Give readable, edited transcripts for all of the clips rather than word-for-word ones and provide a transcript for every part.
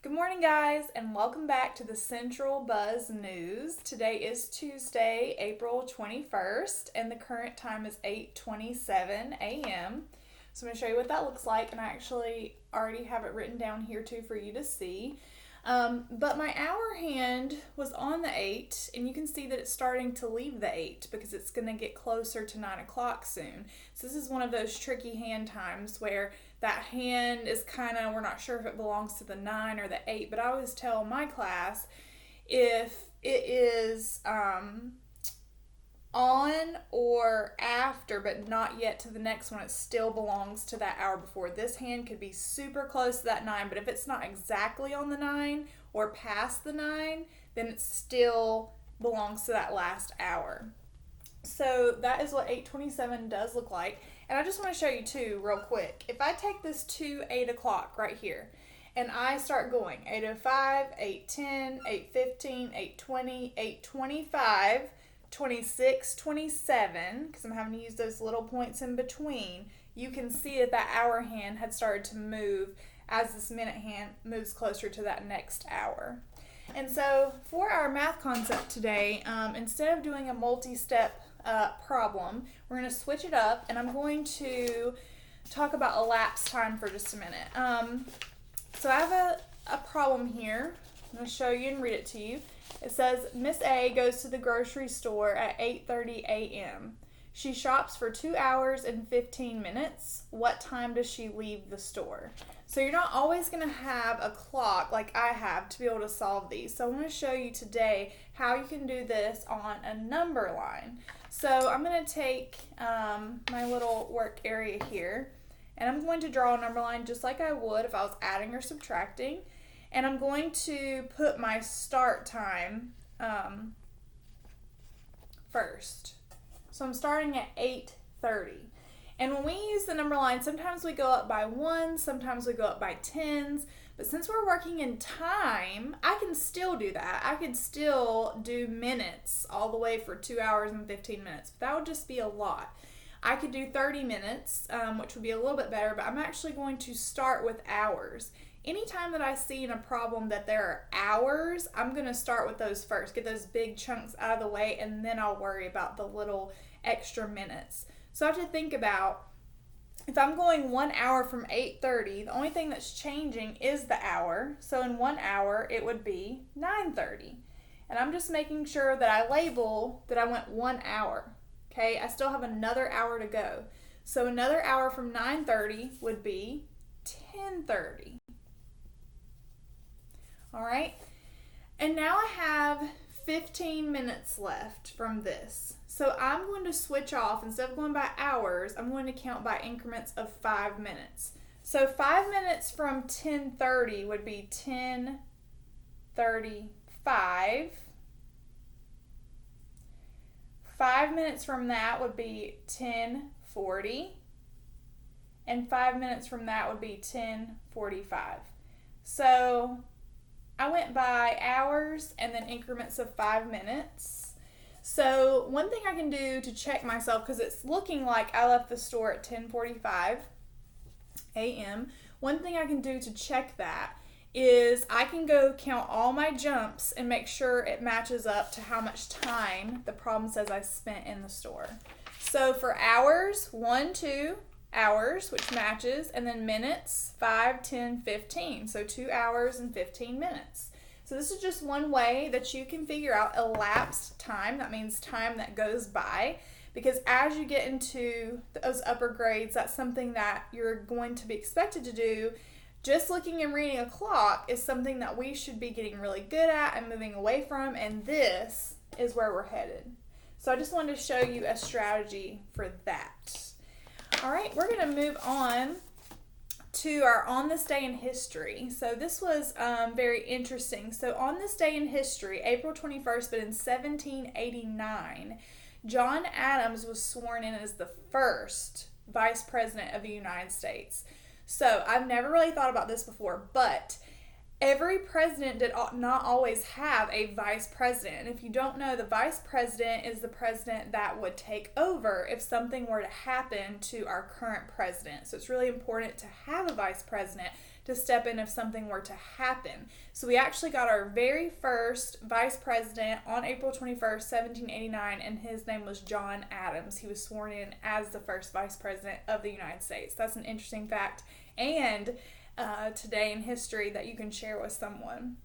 Good morning, guys, and welcome back to the Central Buzz News. Today is Tuesday, April 21st, and the current time is 8:27 a.m. So I'm going to show you what that looks like, and I actually already have it written down here too for you to see. But my hour hand was on the 8, and you can see that it's starting to leave the 8 because it's going to get closer to 9 o'clock soon. So this is one of those tricky hand times where that hand is we're not sure if it belongs to the 9 or the 8, but I always tell my class if it is on or after, but not yet to the next one, it still belongs to that hour before. This hand could be super close to that 9, but if it's not exactly on the 9 or past the 9, then it still belongs to that last hour. So that is what 8:27 does look like. And I just want to show you too, real quick. If I take this to 8 o'clock right here, and I start going 8:05, 8:10, 8:15, 8:20, 8:25, 26, 27, because I'm having to use those little points in between, you can see that hour hand had started to move as this minute hand moves closer to that next hour. And so for our math concept today, instead of doing a multi-step problem, we're going to switch it up, and I'm going to talk about elapsed time for just a minute. So I have a problem here. I'm going to show you and read it to you. It says, Miss A goes to the grocery store at 8:30 a.m. She shops for 2 hours and 15 minutes. What time does she leave the store? So you're not always going to have a clock like I have to be able to solve these. So I'm going to show you today how you can do this on a number line. So I'm going to take my little work area here, and I'm going to draw a number line just like I would if I was adding or subtracting. And I'm going to put my start time first. So I'm starting at 8:30. And when we use the number line, sometimes we go up by 1, sometimes we go up by tens. But since we're working in time, I can still do that. I could still do minutes all the way for 2 hours and 15 minutes. But that would just be a lot. I could do 30 minutes, which would be a little bit better, but I'm actually going to start with hours. Anytime that I see in a problem that there are hours, I'm going to start with those first, get those big chunks out of the way, and then I'll worry about the little extra minutes. So I have to think about, if I'm going 1 hour from 8:30, the only thing that's changing is the hour. So in 1 hour, it would be 9:30. And I'm just making sure that I label that I went 1 hour. Okay, I still have another hour to go. So another hour from 9:30 would be 10:30. All right, and now I have 15 minutes left from this. So I'm going to switch off. Instead of going by hours, I'm going to count by increments of 5 minutes. So 5 minutes from 10:30 would be 10:35. 5 minutes from that would be 10:40. And 5 minutes from that would be 10:45. So I went by hours and then increments of 5 minutes. So one thing I can do to check myself, because it's looking like I left the store at 10:45 a.m., one thing I can do to check that is I can go count all my jumps and make sure it matches up to how much time the problem says I spent in the store. So for hours, 1, 2 hours, which matches, and then minutes, 5, 10, 15. So 2 hours and 15 minutes. So this is just one way that you can figure out elapsed time. That means time that goes by. Because as you get into those upper grades, that's something that you're going to be expected to do. Just looking and reading a clock is something that we should be getting really good at and moving away from, and this is where we're headed. So I just wanted to show you a strategy for that. All right, we're going to move on to our On This Day in History. So this was very interesting. So on this day in history, April 21st, but in 1789, John Adams was sworn in as the first Vice President of the United States. So I've never really thought about this before, but every president did not always have a vice president. And if you don't know, the vice president is the president that would take over if something were to happen to our current president. So it's really important to have a vice president to step in if something were to happen. So we actually got our very first vice president on April 21st, 1789, and his name was John Adams. He was sworn in as the first vice president of the United States. That's an interesting fact and today in history that you can share with someone.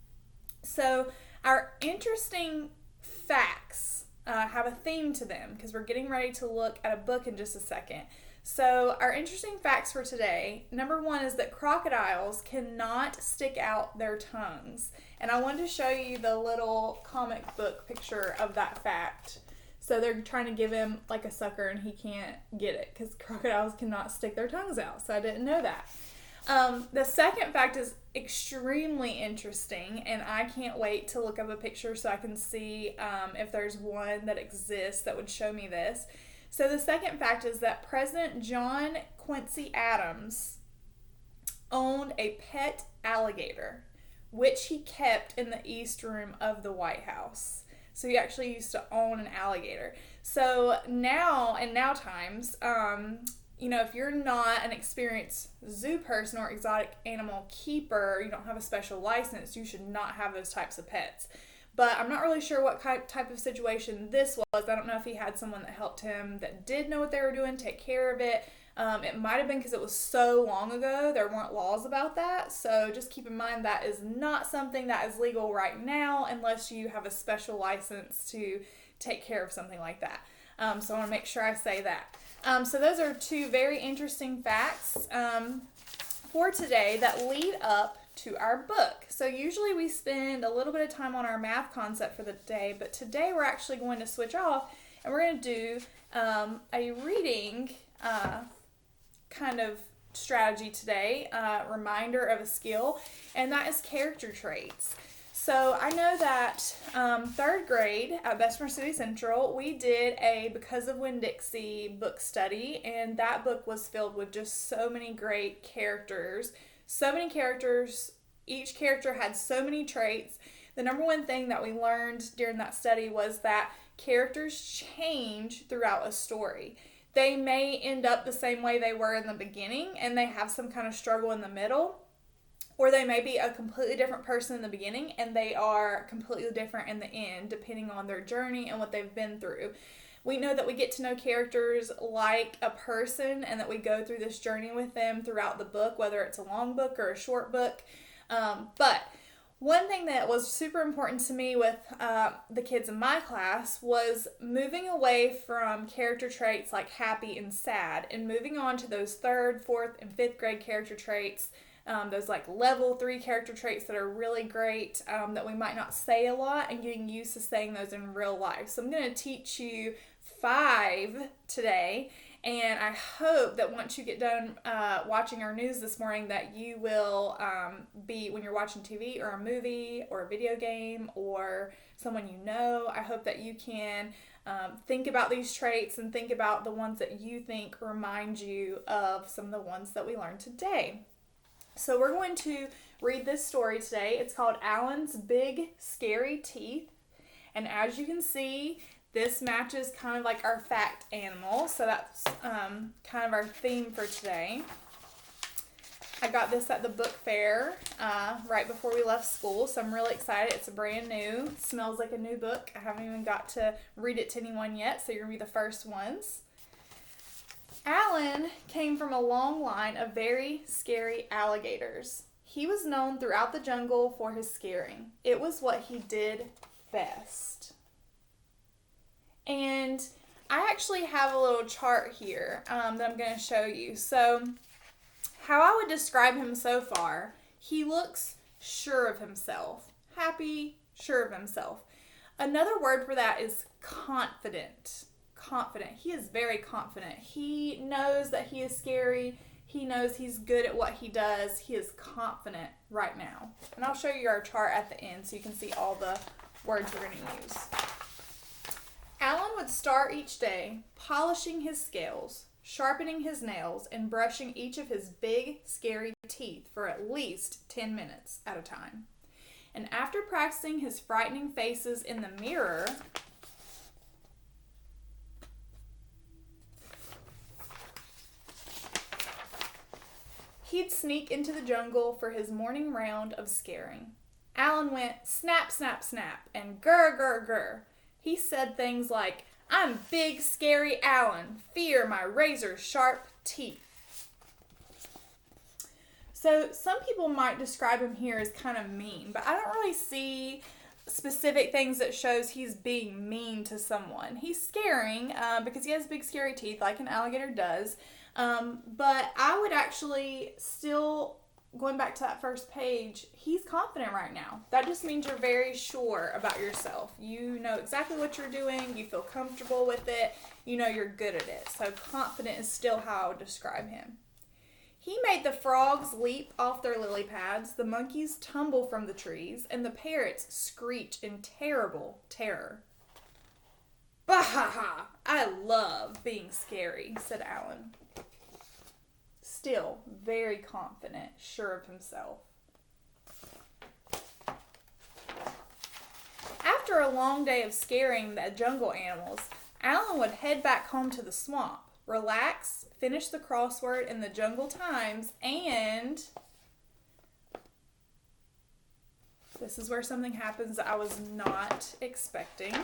So our interesting facts have a theme to them because we're getting ready to look at a book in just a second. So our interesting facts for today, number one is that crocodiles cannot stick out their tongues. And I wanted to show you the little comic book picture of that fact. So they're trying to give him like a sucker and he can't get it because crocodiles cannot stick their tongues out. So I didn't know that. The second fact is extremely interesting, and I can't wait to look up a picture so I can see if there's one that exists that would show me this. So the second fact is that President John Quincy Adams owned a pet alligator, which he kept in the East Room of the White House. So he actually used to own an alligator. So now, in now times, if you're not an experienced zoo person or exotic animal keeper, you don't have a special license, you should not have those types of pets. But I'm not really sure what type of situation this was. I don't know if he had someone that helped him that did know what they were doing, take care of it. It might have been because it was so long ago, there weren't laws about that. So just keep in mind that is not something that is legal right now unless you have a special license to take care of something like that. So I want to make sure I say that. So those are two very interesting facts for today that lead up to our book. So usually we spend a little bit of time on our math concept for the day, but today we're actually going to switch off and we're going to do a reading kind of strategy today, reminder of a skill, and that is character traits. So I know that third grade at Bessemer City Central, we did a Because of Winn-Dixie book study, and that book was filled with just so many great characters. So many characters, each character had so many traits. The number one thing that we learned during that study was that characters change throughout a story. They may end up the same way they were in the beginning, and they have some kind of struggle in the middle. Or they may be a completely different person in the beginning and they are completely different in the end, depending on their journey and what they've been through. We know that we get to know characters like a person and that we go through this journey with them throughout the book, whether it's a long book or a short book. But one thing that was super important to me with the kids in my class was moving away from character traits like happy and sad and moving on to those 3rd, 4th, and 5th grade character traits. Those like level 3 character traits that are really great that we might not say a lot, and getting used to saying those in real life. So I'm going to teach you 5 today, and I hope that once you get done watching our news this morning that you will be, when you're watching TV or a movie or a video game or someone you know, I hope that you can think about these traits and think about the ones that you think remind you of some of the ones that we learned today. So we're going to read this story today. It's called Alan's Big Scary Teeth. And as you can see, this matches kind of like our fact animal. So that's kind of our theme for today. I got this at the book fair right before we left school. So I'm really excited. It's brand new. It smells like a new book. I haven't even got to read it to anyone yet. So you're going to be the first ones. Alan came from a long line of very scary alligators. He was known throughout the jungle for his scaring. It was what he did best. And I actually have a little chart here that I'm going to show you. So how I would describe him so far, he looks sure of himself. Happy, sure of himself. Another word for that is confident. Confident. He is very confident. He knows that he is scary. He knows he's good at what he does. He is confident right now. And I'll show you our chart at the end so you can see all the words we're going to use. Alan would start each day polishing his scales, sharpening his nails, and brushing each of his big, scary teeth for at least 10 minutes at a time. And after practicing his frightening faces in the mirror, he'd sneak into the jungle for his morning round of scaring. Alan went snap, snap, snap, and grr, grr, grr. He said things like, "I'm big, scary Alan. Fear my razor-sharp teeth." So some people might describe him here as kind of mean, but I don't really see specific things that shows he's being mean to someone. He's scaring because he has big, scary teeth like an alligator does. But I would actually still, going back to that first page, he's confident right now. That just means you're very sure about yourself. You know exactly what you're doing. You feel comfortable with it. You know you're good at it. So confident is still how I would describe him. He made the frogs leap off their lily pads, the monkeys tumble from the trees, and the parrots screech in terrible terror. "Bah ha ha! I love being scary," said Alan. Still very confident, sure of himself. After a long day of scaring the jungle animals, Alan would head back home to the swamp, relax, finish the crossword in the Jungle Times, and this is where something happens that I was not expecting.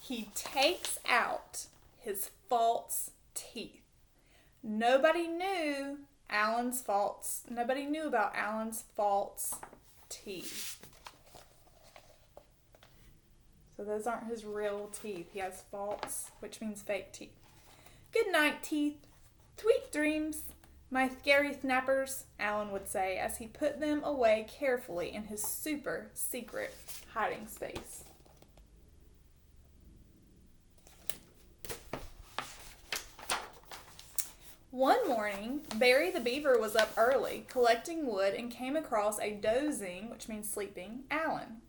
He takes out his false teeth. Nobody knew about Alan's false teeth. So those aren't his real teeth. He has false, which means fake teeth. "Good night, teeth. Sweet dreams, my scary snappers," Alan would say as he put them away carefully in his super secret hiding space. One morning, Barry the Beaver was up early, collecting wood, and came across a dozing, which means sleeping, Alan.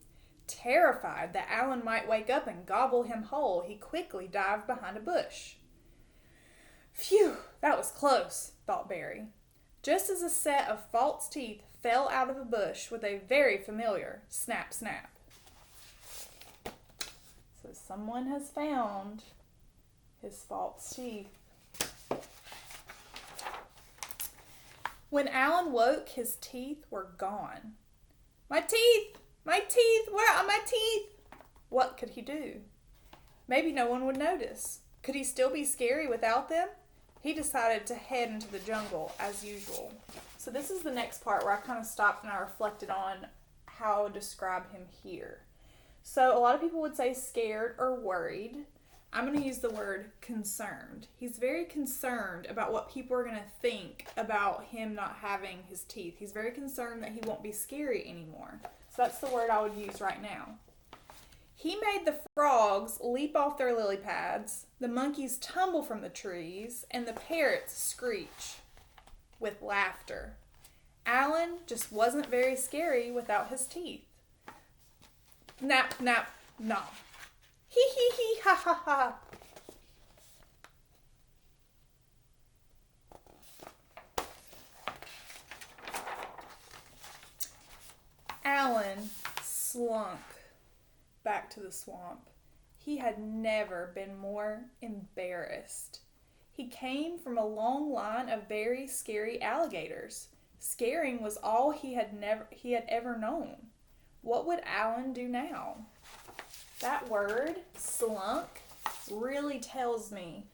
Terrified that Alan might wake up and gobble him whole, he quickly dived behind a bush. "Phew, that was close," thought Barry, just as a set of false teeth fell out of a bush with a very familiar snap, snap. So someone has found his false teeth. When Alan woke, his teeth were gone. "My teeth! My teeth! Where are my teeth?" What could he do? Maybe no one would notice. Could he still be scary without them? He decided to head into the jungle as usual. So this is the next part where I kind of stopped and I reflected on how I would describe him here. So a lot of people would say scared or worried. I'm going to use the word concerned. He's very concerned about what people are going to think about him not having his teeth. He's very concerned that he won't be scary anymore. So that's the word I would use right now. He made the frogs leap off their lily pads, the monkeys tumble from the trees, and the parrots screech with laughter. Alan just wasn't very scary without his teeth. Nap, nap, nom. Hee hee hee, ha ha ha. Alan slunk back to the swamp. He had never been more embarrassed. He came from a long line of very scary alligators. Scaring was all he had ever known. What would Alan do now? That word, slunk, really tells me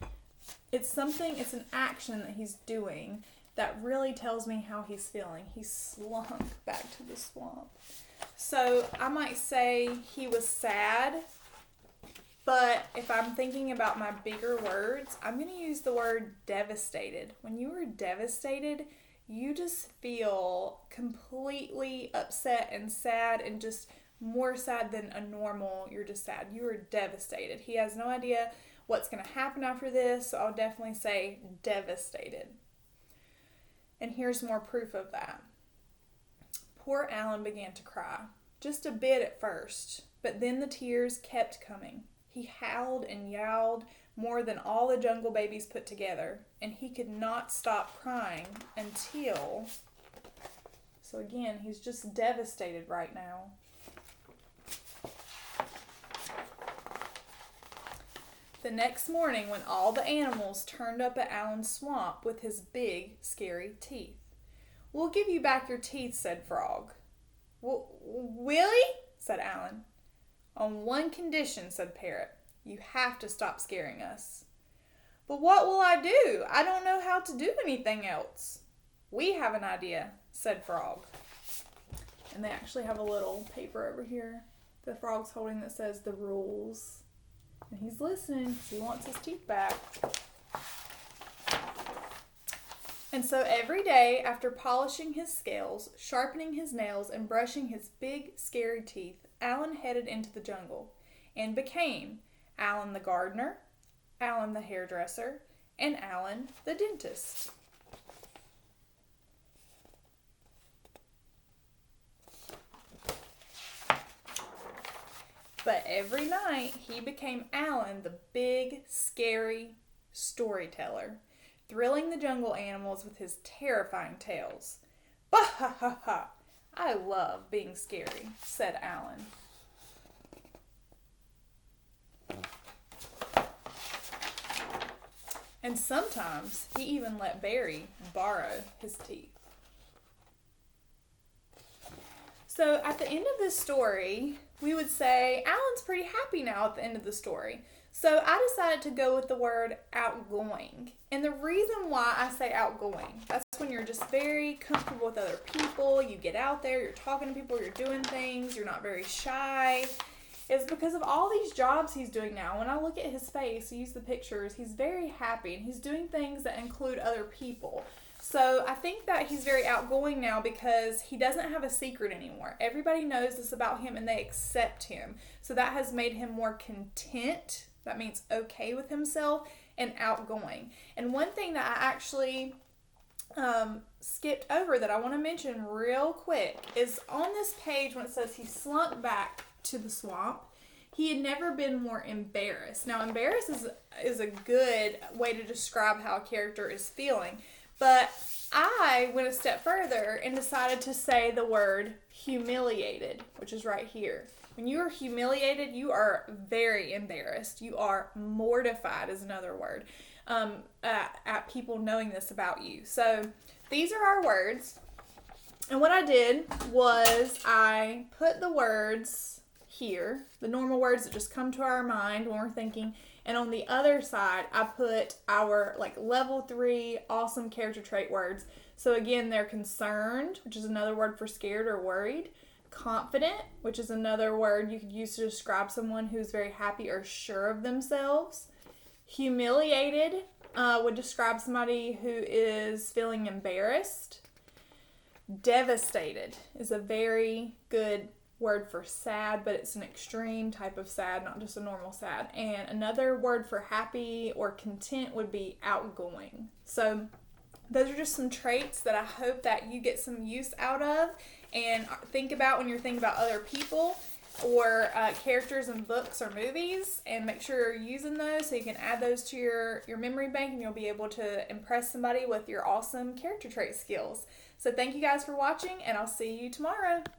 it's an action that he's doing that really tells me how he's feeling. He slunk back to the swamp. So I might say he was sad, but if I'm thinking about my bigger words, I'm going to use the word devastated. When you are devastated, you just feel completely upset and sad and just more sad than a normal, you're just sad. You are devastated. He has no idea what's going to happen after this, so I'll definitely say devastated. And here's more proof of that. Poor Alan began to cry, just a bit at first, but then the tears kept coming. He howled and yowled more than all the jungle babies put together, and he could not stop crying until... So again, he's just devastated right now. The next morning, when all the animals turned up at Alan's swamp with his big, scary teeth. "We'll give you back your teeth," said Frog. "Really?" said Alan. "On one condition," said Parrot. "You have to stop scaring us." "But what will I do? I don't know how to do anything else." "We have an idea," said Frog. And they actually have a little paper over here the frog's holding that says the rules. And he's listening because he wants his teeth back. And so every day, after polishing his scales, sharpening his nails, and brushing his big, scary teeth, Alan headed into the jungle and became Alan the gardener, Alan the hairdresser, and Alan the dentist. But every night, he became Alan the big, scary storyteller, thrilling the jungle animals with his terrifying tales. "Bah ha ha ha! I love being scary," said Alan. And sometimes he even let Barry borrow his teeth. So at the end of this story, we would say Alan's pretty happy now at the end of the story. So I decided to go with the word outgoing. And the reason why I say outgoing, that's when you're just very comfortable with other people, you get out there, you're talking to people, you're doing things, you're not very shy, is because of all these jobs he's doing now. When I look at his face, use the pictures, he's very happy and he's doing things that include other people. So I think that he's very outgoing now because he doesn't have a secret anymore. Everybody knows this about him and they accept him. So that has made him more content. That means okay with himself and outgoing. And one thing that I actually skipped over that I want to mention real quick is on this page when it says he slunk back to the swamp, he had never been more embarrassed. Now, embarrassed is a good way to describe how a character is feeling. But I went a step further and decided to say the word humiliated, which is right here. When you are humiliated, you are very embarrassed. You are mortified is another word at people knowing this about you. So these are our words. And what I did was I put the words here, the normal words that just come to our mind when we're thinking. And on the other side, I put our level 3 awesome character trait words. So again, they're concerned, which is another word for scared or worried. Confident, which is another word you could use to describe someone who's very happy or sure of themselves. Humiliated would describe somebody who is feeling embarrassed. Devastated is a very good word for sad, but it's an extreme type of sad, not just a normal sad. And another word for happy or content would be outgoing. So those are just some traits that I hope that you get some use out of and think about when you're thinking about other people or characters in books or movies, and make sure you're using those so you can add those to your memory bank and you'll be able to impress somebody with your awesome character trait skills. So thank you guys for watching, and I'll see you tomorrow.